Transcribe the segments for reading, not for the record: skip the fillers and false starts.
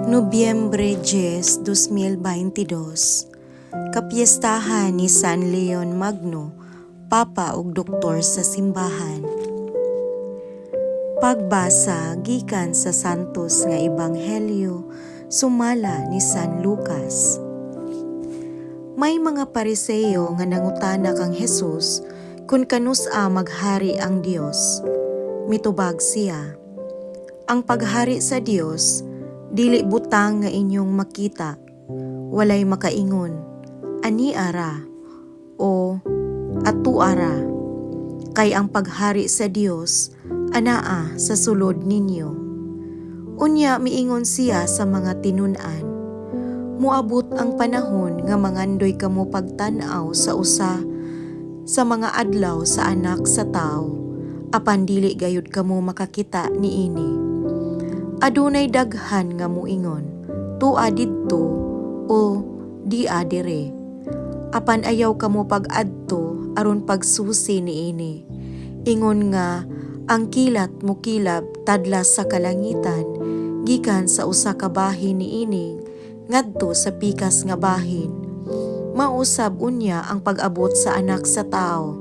Nobyembre 10, 2022, kapiestahan ni San Leon Magno, Papa ug Doktor sa simbahan. Pagbasa gikan sa Santos nga Ebanghelyo sumala ni San Lucas. May mga Pariseo nga nangutana kang Hesus kung kanus-a maghari ang Dios. Mitubag siya, ang paghari sa Dios dili butang nga inyong makita, walay makaingon, ani ara, o atu ara. Kay ang paghari sa Dios, anaa sa sulod ninyo. Unya miingon siya sa mga tinun-an, muabot ang panahon nga mangandoy kamo pagtan-aw sa usa sa mga adlaw sa anak sa tao, apan dili gayud kamo makakita niini. Adunay daghan nga muingon, tua didto o di adire. Apan ayaw kamo pag-adto aron pagsusi niini. Ingon nga ang kilat mukilab tadlas sa kalangitan gikan sa usa ka bahin niini ngadto sa pikas nga bahin. Mausab unya ang pag-abot sa anak sa tao.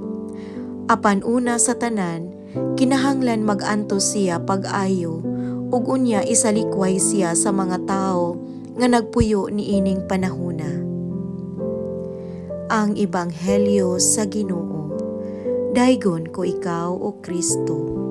Apan una sa tanan, kinahanglan mag-anto siya pag-ayo ug unya isalikway siya sa mga tao nga nagpuyo niining panahona. Ang Ebanghelyo sa Ginoo. Daygon ko ikaw o Kristo.